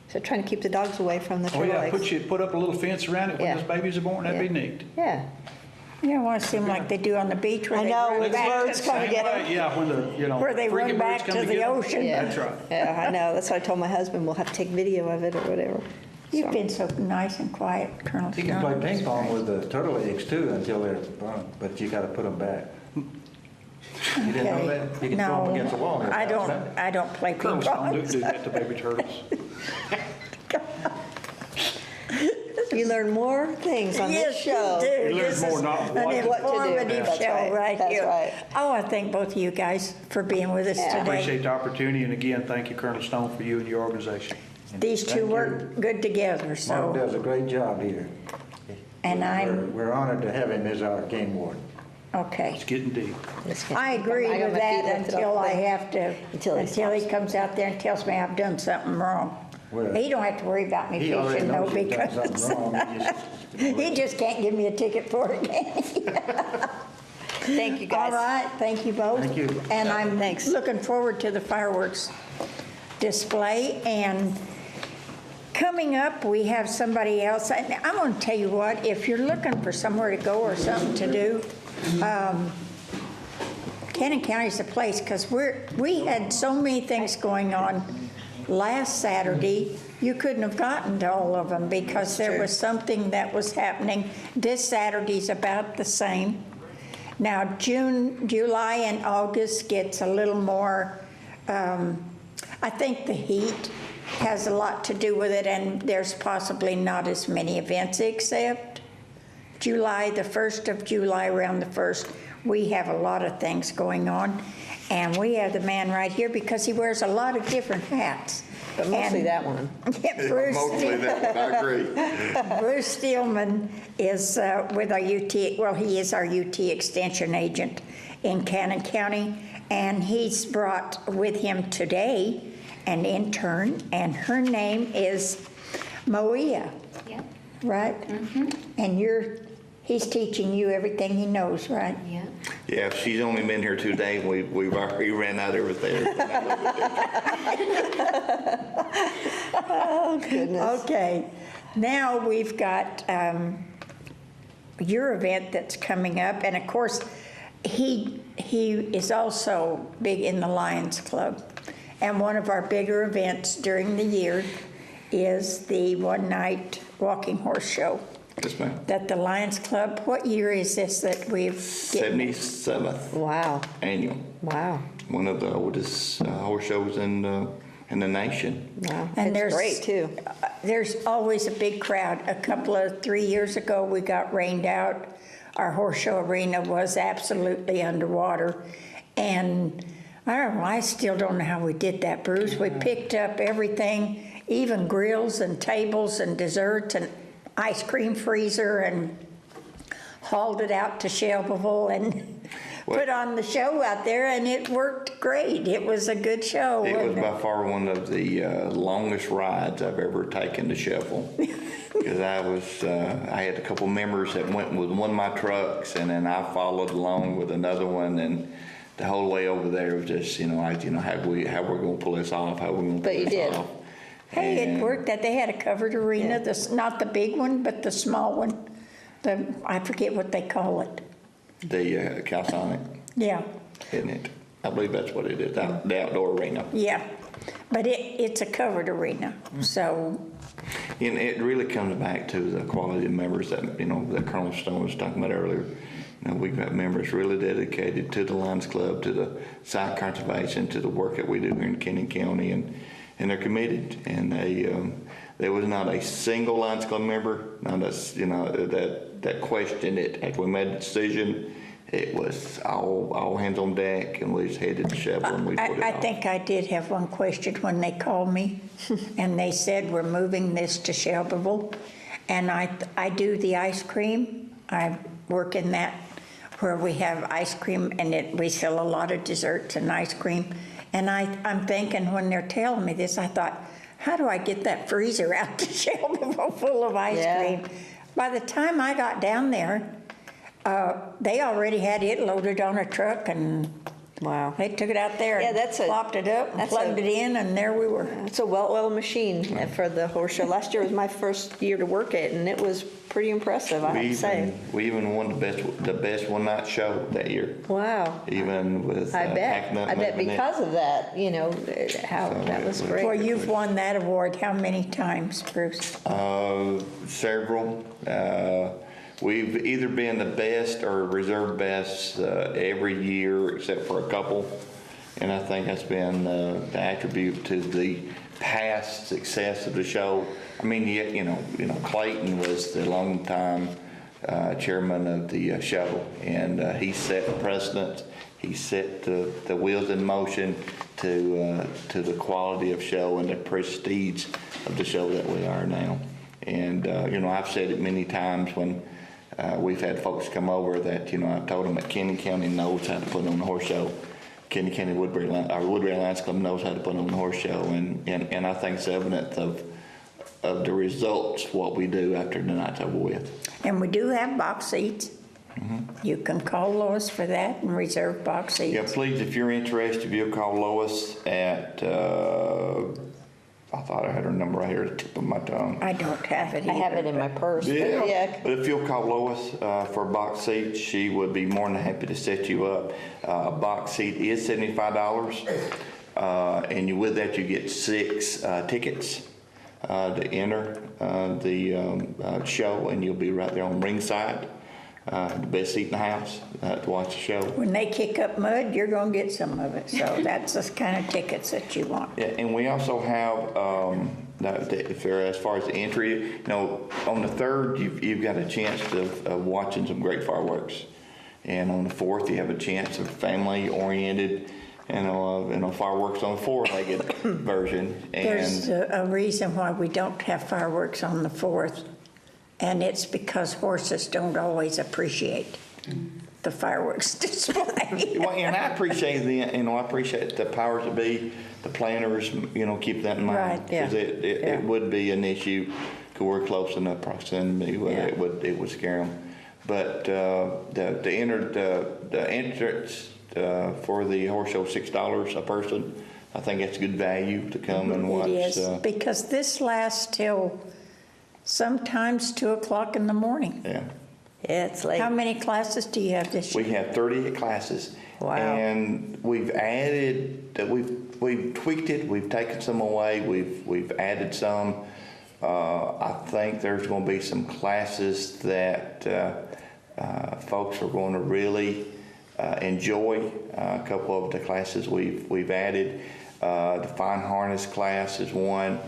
So trying to keep the dogs away from the turtle eggs. Put up a little fence around it when those babies are born. That'd be neat. Yeah. You don't want to seem like they do on the beach where I they know, run with back birds to coming to get them. Yeah, when where they freaking run back birds come to the get 'em. ocean. Yeah. That's right. Yeah, I know. That's what I told my husband. We'll have to take video of it or whatever. You've been so nice and quiet, Colonel You can play Stone. ping pong with the turtle eggs too until they're born, but you got to put them back. You didn't know that? You can throw them against the wall. I don't play ping Colonel Stone pong. do that to baby turtles. You learn more things on this show. Yes, you do. You learn This more is not an what to do. informative That's show right. right That's here. right. I want to thank both of you guys for being with us Yeah. today. Appreciate the opportunity, and again, thank you, Colonel Stone, for you and your organization. These two Thank work good together, Mark so, does a great job here. and We're honored to have him as our game warden. okay. It's getting deep. I agree I got with my feet that lifted until off I the- have to, until he until he stops. comes out there and tells me I've done something wrong. Well, He don't have to worry about me He already fishing though, knows you've done because something wrong. he just can't give me a ticket for it, can he? Thank you, guys. All right, thank you both. Thank you. And I'm Thanks. looking forward to the fireworks display. And coming up, we have somebody else. And I'm going to tell you what, if you're looking for somewhere to go or something to do, Cannon County's the place, because we had so many things going on last Saturday. You couldn't have gotten to all of them because there was something that was happening. This Saturday's about the same. Now, June, July, and August gets a little more, I think the heat has a lot to do with it, and there's possibly not as many events, except July, the 1st of July, around the 1st, we have a lot of things going on. And we have the man right here because he wears a lot of different hats. But mostly that one. Yeah, Bruce, Mostly that, I agree. Bruce Steelman is with our UT, well, he is our UT Extension agent in Cannon County, and he's brought with him today an intern, and her name is Moia. Yeah. Right? Mm-hmm. And he's teaching you everything he knows, right? Yeah. Yeah, she's only been here 2 days. We've already ran out everything. Oh, goodness. Okay. Now we've got your event that's coming up, and of course, he is also big in the Lions Club. And one of our bigger events during the year is the one-night walking horse show. Yes, ma'am. That the Lions Club, what year is this that we've getting? 77th Wow. annual. Wow. One of the oldest horse shows in the nation. Wow. And It's great, too. There's always a big crowd. 3 years ago, we got rained out our horse show arena was absolutely underwater. And I don't know, I still don't know how we did that, Bruce. We picked up everything, even grills and tables and desserts and ice cream freezer, and hauled it out to Shelbyville and put on the show out there, and it worked great. It was a good show. It was wasn't by far one of the longest rides I've ever taken to Shelbyville. Because I had a couple members that went with one of my trucks, and then I followed along with another one, and the whole way over there was just, how we're going to pull this off, how we're going to pull But you this did. off. Hey, it And worked. That they had a covered arena, Yeah. not the big one, but the small one. I forget what they call it. The Calsonic, Yeah, isn't it? I believe that's what it is, the outdoor arena. yeah. But it's a covered arena, so And it really comes back to the quality of members that, that Colonel Stone was talking about earlier. We've got members really dedicated to the Lions Club, to the site conservation, to the work that we do here in Kenny County, and they're committed. And there was not a single Lions Club member, that questioned it after we made the decision. It was all hands on deck, and we just headed to Shelbyville and we put it I off. think I did have one question when they called me, and they said, we're moving this to Shelbyville. And I do the ice cream. I work in that where we have ice cream, and we sell a lot of desserts and ice cream. And I'm thinking, when they're telling me this, I thought, how do I get that freezer out to Shelbyville full of ice Yeah. cream? By the time I got down there, they already had it loaded on a truck, and Wow. they took it out there Yeah, and plopped it up and plugged it in, and there we were. It's a well-oiled machine for the horse show. Last year was my first year to work it, and it was pretty impressive, I have to say. We even won the best one night show that year. Wow. Even with I bet. Hacknut I bet moving it. because of that, how that was great. Well, you've won that award how many times, Bruce? Several. We've either been the best or reserve best every year except for a couple, and I think that's been the attribute to the past success of the show. I mean, Clayton was the longtime chairman of the show, and he set the precedent. He set the wheels in motion to the quality of show and the prestige of the show that we are now. And I've said it many times when we've had folks come over that I've told them that Kenny County knows how to put on a horse show. Kenny County Woodbury Lions Club knows how to put on a horse show, and I think it's evidence of the results what we do after the night's over with. And we do have box seats. You can call Lois for that and reserve box seats. Yeah, please, if you're interested, if you'll call Lois at, I thought I had her number right here at the tip of my tongue. I don't have it either. I have it in my purse. but yeah. But if you'll call Lois for a box seat, she would be more than happy to set you up. A box seat is $75, and with that you get 6 tickets to enter the show, and you'll be right there on ringside. The best seat in the house to watch the show. When they kick up mud, you're going to get some of it. So that's the kind of tickets that you want. Yeah, and we also have, as far as the entry, on the 3rd, you've got a chance of watching some great fireworks. And on the 4th, you have a chance of family-oriented, fireworks on the 4-legged version. There's a reason why we don't have fireworks on the 4th. And it's because horses don't always appreciate the fireworks display. Well, and I appreciate I appreciate the powers that be, the planners, keep that in mind. Right, yeah. Because it would be an issue, because we're close enough proximity where it would scare them. But the entrance for the horse show, $6 a person. I think that's good value to come and watch. It is, because this lasts till sometimes 2 o'clock in the morning. Yeah. Yeah, it's late. How many classes do you have this year? We have 38 classes. Wow. And we've added, we've tweaked it, we've taken some away, we've added some. I think there's going to be some classes that folks are going to really enjoy. A couple of the classes we've added. The fine harness class is one.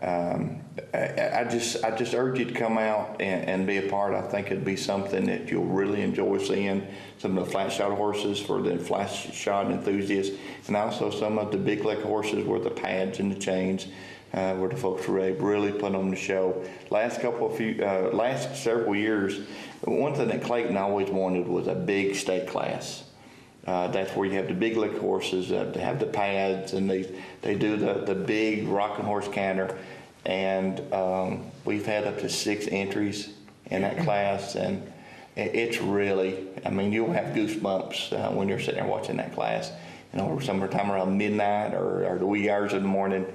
I just urge you to come out and be a part. I think it'd be something that you'll really enjoy seeing. Some of the flat shot horses for the flat shot enthusiasts, and also some of the big leg horses with the pads and the chains, where the folks were able to really put on the show. Last several years, one thing that Clayton always wanted was a big state class. That's where you have the big leg horses that have the pads, and they do the big rocking horse canter. And we've had up to 6 entries in that class, and it's really, I mean, you'll have goosebumps when you're sitting there watching that class. You know, sometime around midnight or the wee hours of the morning,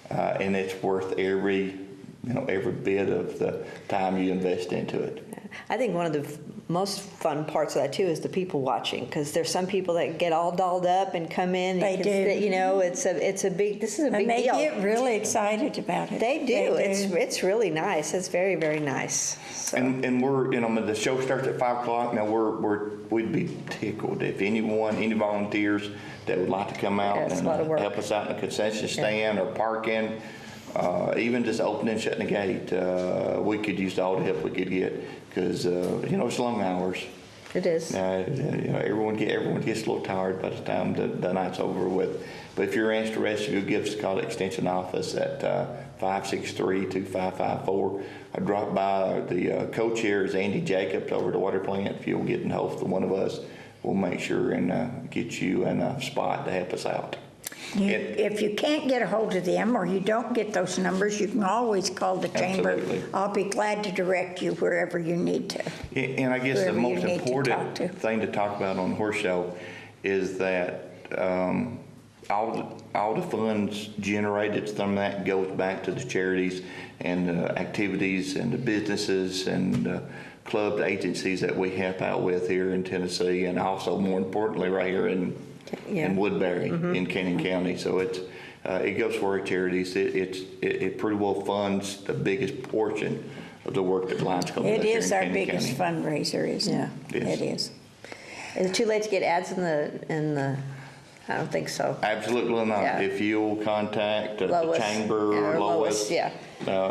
and it's worth every bit of the time you invest into it. I think one of the most fun parts of that too is the people watching, because there's some people that get all dolled up and come in. They do. You know, this is a big deal. And they get really excited about it. They do. It's really nice. It's very, very nice. So. And we're, the show starts at 5 o'clock. Now we'd be tickled if any volunteers that would like to come out and help us out in the concession stand or parking, even just opening and shutting the gate. We could use all the help we could get, because it's long hours. It is. Everyone gets a little tired by the time the night's over with. But if you're interested, you'll give us a call to the Extension office at 563-2554. I drop by. The co-chair is Andy Jacobs over at the water plant. If you'll get in hold with one of us, we'll make sure and get you in a spot to help us out. If you can't get a hold of them, or you don't get those numbers, you can always call the chamber. Absolutely. I'll be glad to direct you wherever you need to. And I guess the Whoever most you need to important talk to. thing to talk about on the horse show is that all the funds generated from that goes back to the charities and the activities and the businesses and club agencies that we help out with here in Tennessee, and also more importantly right here in Woodbury in Canyon County. So it goes for our charities. It pretty well funds the biggest portion of the work that Lions Club does It here is in our Canyon biggest County. fundraiser, isn't it? Yes. It is. Is it too late to get ads in the? I don't think so. Absolutely not. Yeah. If you'll contact the Lois. chamber Yeah, or or Lois, Lois,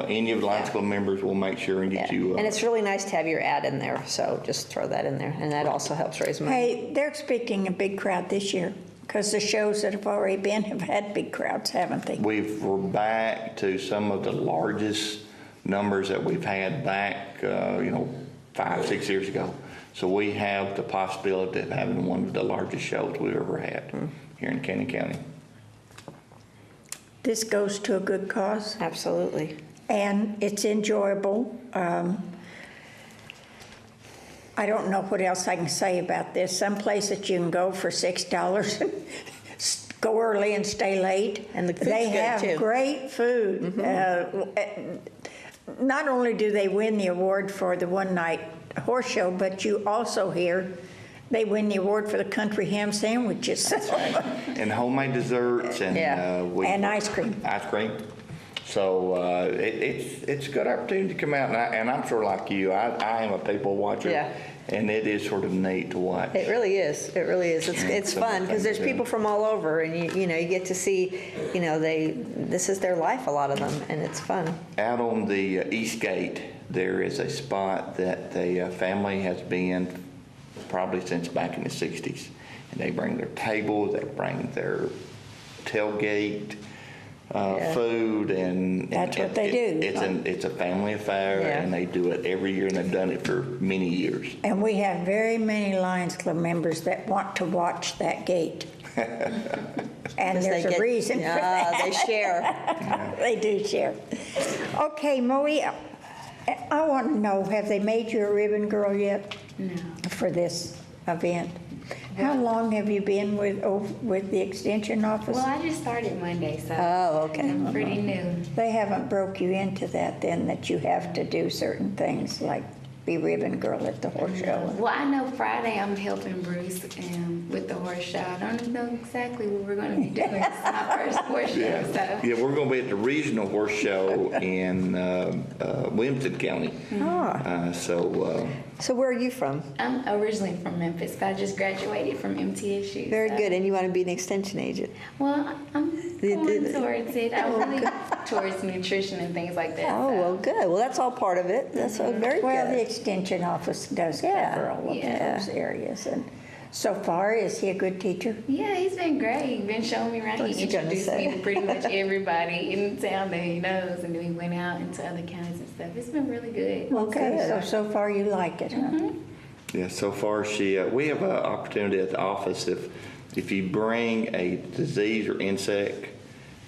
any of the Lions Club members will make sure and get you. And it's really nice to have your ad in there, so just throw that in there, and that also helps raise money. Hey, they're expecting a big crowd this year, because the shows that have already been have had big crowds, haven't they? We're back to some of the largest numbers that we've had back, 5-6 years ago. So we have the possibility of having one of the largest shows we've ever had here in Canyon County. This goes to a good cause, Absolutely. and it's enjoyable. I don't know what else I can say about this. Some place that you can go for $6 and go early and stay late. And the food's they good, have too. great food. Not only do they win the award for the one-night horse show, but you also hear they win the award for the country ham sandwiches. And homemade desserts and And ice cream. Ice cream. So it's a good opportunity to come out, and I'm sort of like you. I am a people watcher, and it is sort of neat to watch. It really is. It really is. It's fun because there's people from all over, and you get to see, this is their life, a lot of them, and it's fun. Out on the East Gate, there is a spot that the family has been probably since back in the 60s, and they bring their tables, they bring their tailgate. Food and That's what they do. It's a family affair, and they do it every year, and they've done it for many years. And we have very many Lions Club members that want to watch that gate. And there's a reason for that. They share. They do share. Okay, Maria, I want to know, have they made you a ribbon girl yet? No. For this event? How long have you been with the Extension office? Well, I just started Monday, so Okay. I'm pretty new. They haven't broke you into that then, that you have to do certain things like be ribbon girl at the horse show? Well, I know Friday I'm helping Bruce with with the horse show. I don't know exactly what we're going to be doing. It's my first horse show, so. Yeah, we're going to be at the regional horse show in Williamson County. So where are you from? I'm originally from Memphis, but I just graduated from MTSU. Very so. good. And you want to be an extension agent? Well, I'm going towards it. I'm really towards nutrition and things like that. Oh, so. well, good. Well, that's all part of it. That's all very Well, the good. extension office does Yeah. cover all of Yeah. those areas. And so far, is he a good teacher? Yeah, he's been great. He's been showing me around. What was He you gonna introduced say? me to pretty much everybody in town that he knows, and then we went out into other counties and stuff. It's been really good. Okay, so far you like it, huh? Yeah, so far we have an opportunity at the office if you bring a disease or insect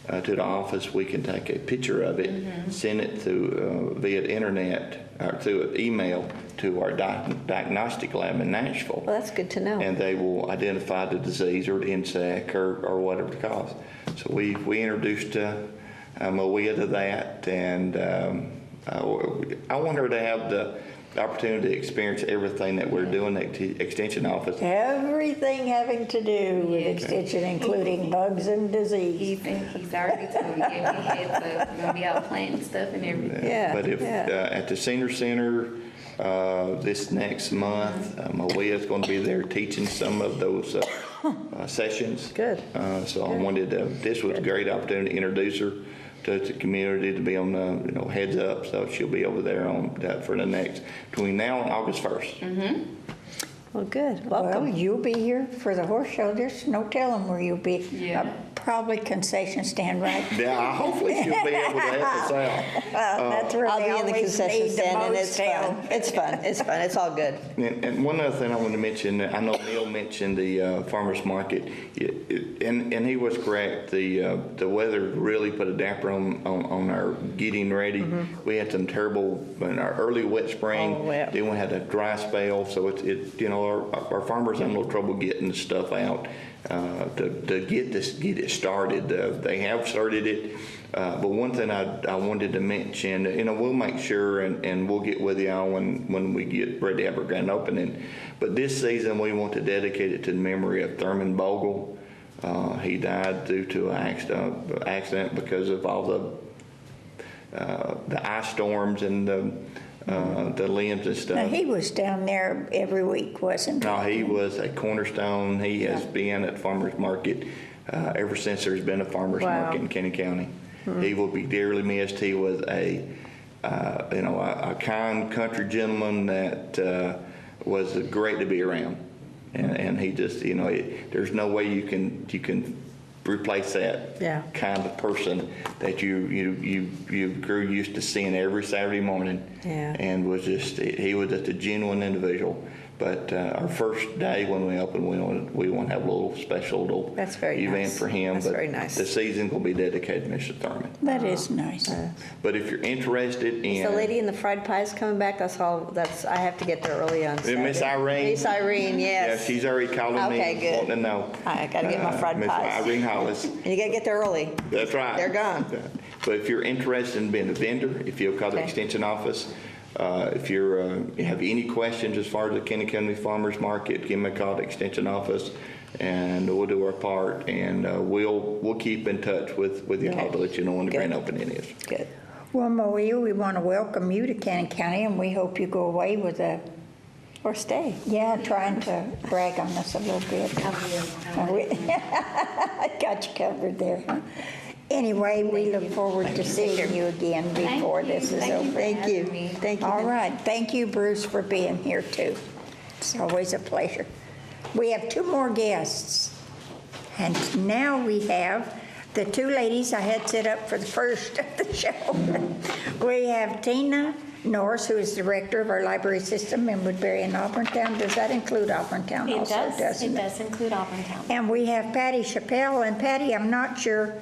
to the office, we can take a picture of it, send it through via the internet or through an email to our diagnostic lab in Nashville. Well, that's good to know. And they will identify the disease or the insect or whatever the cause. So we introduced Malia to that, and I want her to have the opportunity to experience everything that we're doing at the Extension office. Everything having to do with extension, including bugs and disease. He's already told me, gave me a heads up. We're going to be out planting stuff and everything. Yeah, But if yeah. at the senior center this next month, Malia's going to be there teaching some of those sessions. Good. So I wanted this was a great opportunity to introduce her to the community, to be on the heads up. So she'll be over there on that for the next between now and August 1st. Well, good. Well, Welcome. you'll be here for the horse show. There's no telling where you'll be. Yeah. Probably concession stand, right? Yeah, hopefully she'll be able to help us out. That's where I'll they be in the always concession need the stand, and most it's fun. help. It's fun. It's fun. It's all good. And one other thing I want to mention, I know Neil mentioned the farmers market, and he was correct. The weather really put a damper on our getting ready. We had some terrible, in our early wet spring. Oh, yeah. Then we had a dry spell, so our farmers had a little trouble getting the stuff out to get it started. They have started it. But one thing I wanted to mention, we'll make sure and we'll get with y'all when we get ready to have our grand opening. But this season we want to dedicate it to the memory of Thurman Bogle. He died due to an accident because of all the ice storms and the limbs and stuff. Now, he was down there every week, wasn't he? No, he was a cornerstone. He has been at farmers market ever since there's been a farmers market in Kenny County. He will be dearly missed. He was a kind country gentleman that was great to be around, and he just there's no way you can replace that kind of person that you grew used to seeing every Saturday morning, and he was just a genuine individual. But our first day when we open, we want to have a little special event for him. That's but very nice. The season will be dedicated to Mr. Thurman. That is nice. But if you're interested in The lady in the fried pie is coming back. I have to get there early on Saturday. Miss Irene. Miss Irene, yes. Yeah, she's already calling me Okay, good. wanting to know. I got to get my fried Miss pies. Irene Hollis. And you got to get there early. That's right. They're gone. But if you're interested in being a vendor, if you'll call the Okay. extension office, if you have any questions as far as the Kenny County Farmers Market, give me a call to the extension office, and we'll do our part, and we'll keep in touch with y'all to let you know when the Good. grand opening is. Good. Well, Malia, we want to welcome you to Cannon County, and we hope you go away with Or stay. trying to brag on us a little bit. I got you covered there, huh? Anyway, we look forward to seeing you again before this is over. Thank you. Thank you. All right. Thank you, Bruce, for being here, too. It's always a pleasure. We have two more guests. And now we have the two ladies I had set up for the first of the show. We have Tina Norris, who is director of our library system in Woodbury and Auburntown. Does that include Auburntown also, doesn't it? It does include Auburntown. And we have Patty Chappelle. And Patty, I'm not sure,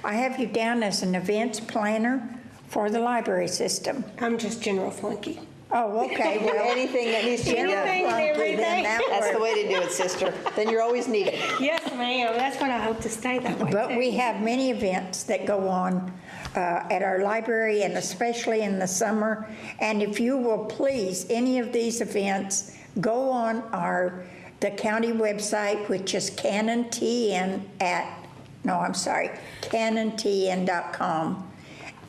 I have you down as an events planner for the library system. I'm just general flunky. Oh, okay. Well, Anything that needs to be done. Anything and everything. That's the way to do it, sister. Then you're always needed. Yes, ma'am. That's what I hope to stay that way. But too. we have many events that go on at our library, and especially in the summer. And if you will please, any of these events, go on our the county website, which is canontn.com.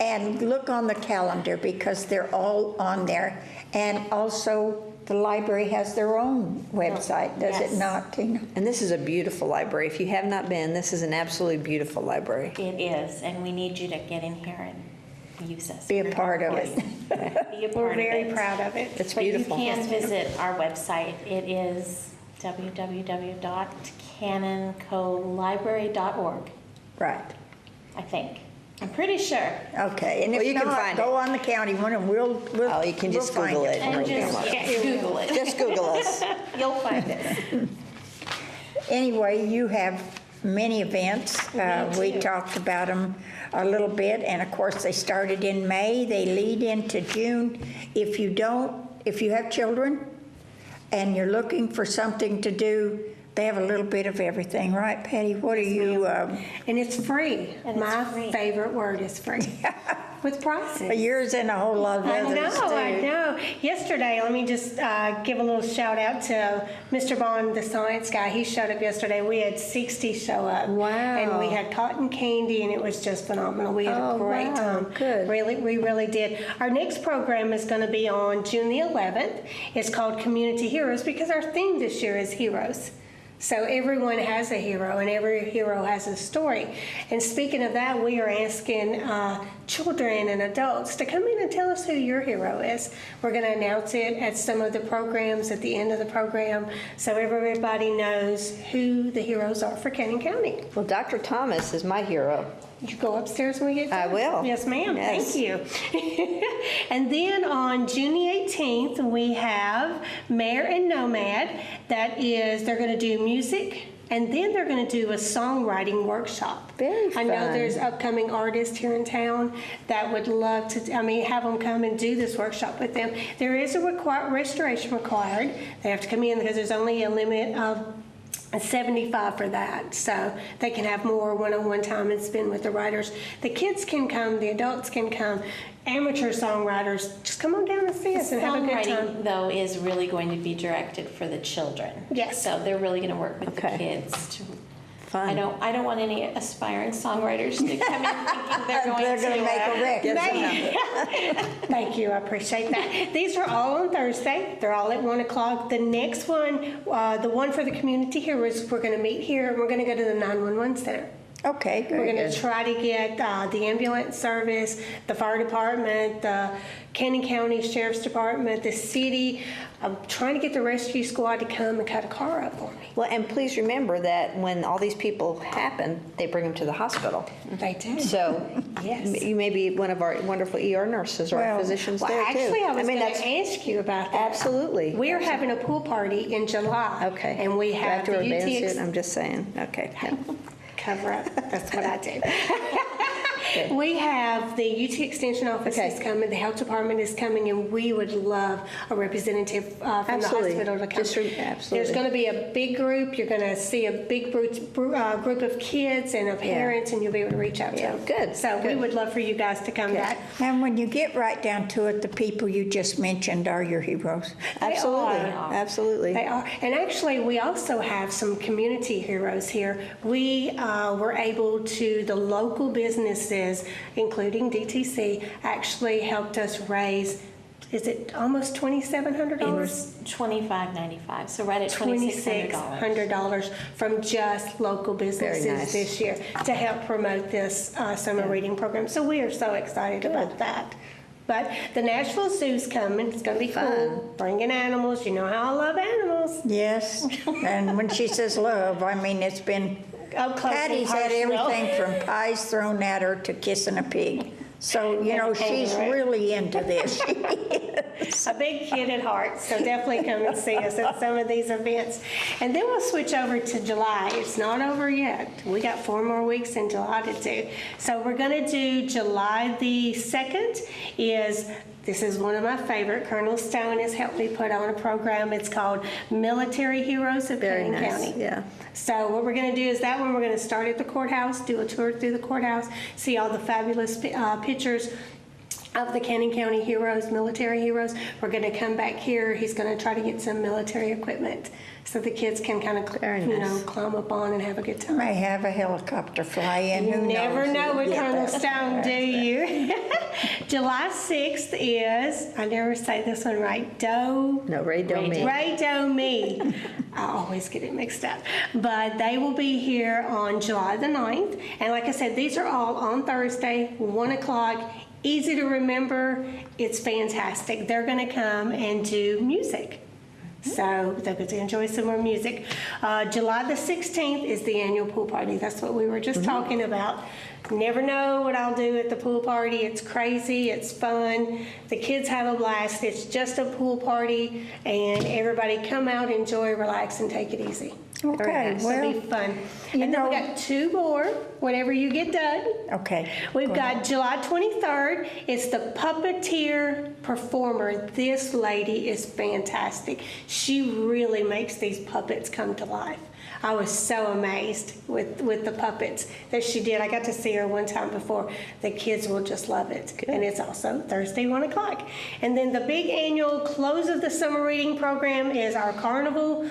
And look on the calendar because they're all on there. And also, the library has their own website, does it Yes. not, Tina? And this is a beautiful library. If you have not been, this is an absolutely beautiful library. It is, and we need you to get in here and use us. Be a part of it. Be a part We're of very it. proud of it. It's beautiful. But you can visit our website. It is www.canoncolibrary.org, Right. I think. I'm pretty sure. Okay, and Well, if you can not, find go it. on the county one and we'll Oh, you can just we'll find Google it. And It'll just come up. Google it. Just Google us. You'll find it. Anyway, you have many events. We do. talked about them a little bit, and of course, they started in May. They lead into June. If you have children and you're looking for something to do, they have a little bit of everything, right, Patty? What are you, And it's free. And it's My free. favorite word is free. With prices. yours and a whole lot of I others know, too. I know. Yesterday, let me just give a little shout out to Mr. Bond, the science guy. He showed up yesterday. We had 60 show up. Wow. And we had cotton candy, and it was just phenomenal. We had Oh, a great wow. time. Good. We really did. Our next program is going to be on June the 11th. It's called Community Heroes because our theme this year is heroes. So everyone has a hero, and every hero has a story. And speaking of that, we are asking children and adults to come in and tell us who your hero is. We're going to announce it at some of the programs at the end of the program, so everybody knows who the heroes are for Canyon County. Well, Dr. Thomas is my hero. You go upstairs when we get done? I will. Yes, ma'am. Yes. Thank you. And then on June the 18th, we have Mayor and Nomad. That is, they're going to do music, and then they're going to do a songwriting workshop. Very I know fun. there's upcoming artists here in town that would love to, have them come and do this workshop with them. There is a registration required. They have to come in because there's only a limit of 75 for that, so they can have more one-on-one time and spend with the writers. The kids can come, the adults can come, amateur songwriters, just come on down and see us and have a good time. Songwriting, though, is really going to be directed for the children. Yes. So they're really going to work with Okay. the kids. Fun. I don't want any aspiring songwriters to come in thinking they're going They're going to make a record. Thank you, I appreciate that. These are all on Thursday. They're all at 1 o'clock. The next one, the one for the community heroes, we're going to meet here, and we're going to go to the 911 center. Okay, We're very going to good. try to get the ambulance service, the fire department, the Canyon County Sheriff's Department, the city. I'm trying to get the rescue squad to come and cut a car up for me. Well, and please remember that when all these people happen, they bring them to the hospital. They do. So Yes. you may be one of our wonderful ER nurses or Well, physicians Well, there too. actually, I was going that's to ask you about that. absolutely. We're having a pool party in July. Okay. And we Do I have to the advance it? UTX I'm just saying. Okay. Yeah. cover up. That's what I do. We have the UT Extension Office Okay. is coming, the Health Department is coming, and we would love a representative from Absolutely. the hospital to come. Absolutely. There's going to be a big group. You're going to see a big group of kids and of parents, and you'll be able to reach out to Yeah. them. Good. So we Good. would love for you guys to come back. And when you get right down to it, the people you just mentioned are your heroes. Absolutely. are. Absolutely. They are. And actually, we also have some community heroes here. We were able to, the local businesses, including DTC, actually helped us raise, is it almost $2,700? It's $25.95, so right at $2,600. $2,600 from just local businesses nice. this year to help promote this summer reading program. So we are so excited about that. But the Nashville Zoo's coming. It's going to be cool. Bringing animals. You know how I love animals. Yes, and when she says love, I mean, it's been, Up close and Patty's had personal. everything from pies thrown at her to kissing a pig. So, you know, And a she's kangaroo. really into this. A big kid at heart, so definitely come and see us at some of these events. And then we'll switch over to July. It's not over yet. We got 4 more weeks in July to do. So we're going to do July the 2nd this is one of my favorite. Colonel Stone has helped me put on a program. It's called Military Heroes of Very Canyon nice. County. Yeah. So what we're going to do is that one we're going to start at the courthouse, do a tour through the courthouse, see all the fabulous pictures of the Cannon County heroes, military heroes. We're going to come back here. He's going to try to get some military equipment so the kids can kind of, Very nice. climb up on and have a good time. May have a helicopter fly in, You who knows? never know with Yeah, Colonel that's- Stone, do you? July 6th is, I never say this one right, No, Ray don't mean. Ray Doe Me. I always get it mixed up. But they will be here on July the 9th. And like I said, these are all on Thursday, 1 o'clock. Easy to remember. It's fantastic. They're going to come and do music. So they'll get to enjoy some more music. July the 16th is the annual pool party. That's what we were just talking about. Never know what I'll do at the pool party. It's crazy. It's fun. The kids have a blast. It's just a pool party, and everybody come out, enjoy, relax, and take it easy. Okay, It'll well, be fun. you And then we know- got 2 more whenever you get done. Okay. We've go got ahead. July 23rd. It's the puppeteer performer. This lady is fantastic. She really makes these puppets come to life. I was so amazed with the puppets that she did. I got to see her one time before. The kids will just love it. And it's also Thursday, 1 o'clock. And then the big annual close of the summer reading program is our carnival.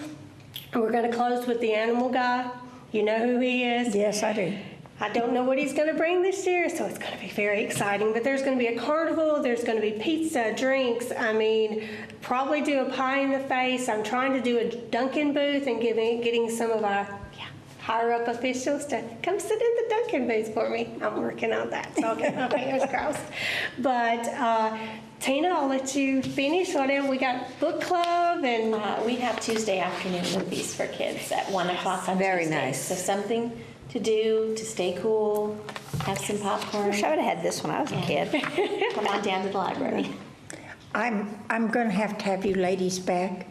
We're going to close with the animal guy. You know who he is? Yes, I do. I don't know what he's going to bring this year, so it's going to be very exciting. But there's going to be a carnival, there's going to be pizza, drinks. I mean, probably do a pie in the face. I'm trying to do a Dunkin' booth and getting some of our higher up officials to come sit in the Dunkin' booth for me. I'm working on that, so I'll get my fingers crossed. But Tina, I'll let you finish. Whatever, we got book club and We have Tuesday afternoon movies for kids at 1 o'clock on Very Tuesdays. nice. So something to do, to stay cool, have some popcorn. I wish I would have had this when I was a kid. Come on down to the library. I'm going to have you ladies back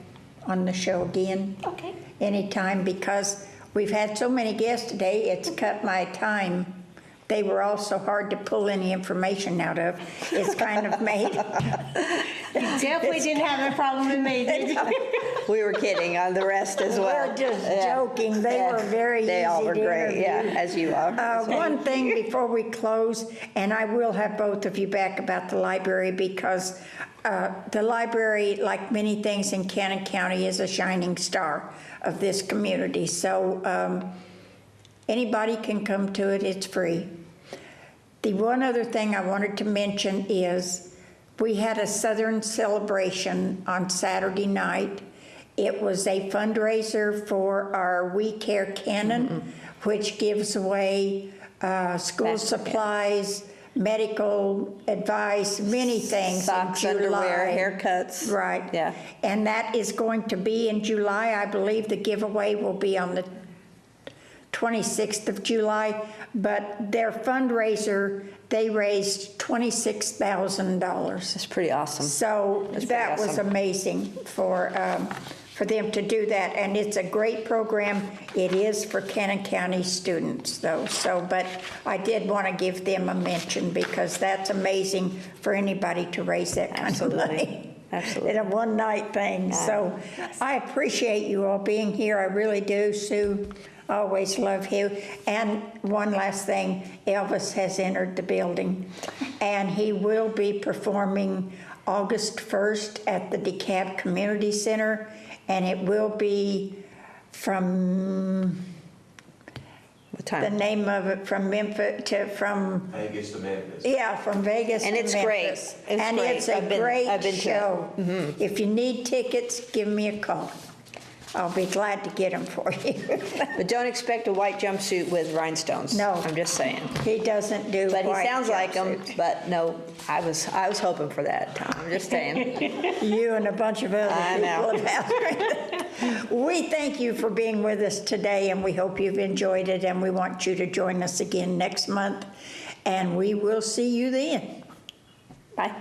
on the show again Okay. anytime, because we've had so many guests today, it's cut my time. They were all so hard to pull any information out of. It's kind of made. definitely didn't have a problem with me, did you? We were kidding on the rest as well. We're just Yeah. joking. They Yeah. were very They all easy were to great, yeah, interview. as you are. One thing before we close, and I will have both of you back about the library, because the library, like many things in Cannon County, is a shining star of this community. So anybody can come to it. It's free. The one other thing I wanted to mention is we had a Southern celebration on Saturday night. It was a fundraiser for our We Care Cannon, which gives away school supplies, medical advice, many things Socks, in July. underwear, haircuts. Right. Yeah. And that is going to be in July. I believe the giveaway will be on the 26th of July, but their fundraiser, they raised $26,000. It's pretty awesome. So That's that pretty was awesome. amazing for them to do that, and it's a great program. It is for Cannon County students, though. So, but I did want to give them a mention, because that's amazing for anybody to raise that kind of Absolutely. money. Absolutely. In a one-night thing. So I appreciate you all being here. I really do, Sue. Always love you. And one last thing, Elvis has entered the building, and he will be performing August 1st at the DeKalb Community Center, and it will be from What the time? name of it, from Memphis from Vegas to Memphis. yeah, from Vegas And to it's great. Memphis. It's And great. it's a I've been great to it. show. If you need tickets, give me a call. I'll be glad to get them for you. But don't expect a white jumpsuit with rhinestones. No. I'm just saying. He doesn't do But he white sounds like him, jumpsuits. but no, I was hoping for that, Tom. I'm just saying. You and a bunch of other I know. people have asked. We thank you for being with us today, and we hope you've enjoyed it, and we want you to join us again next month, and we will see you then. Bye.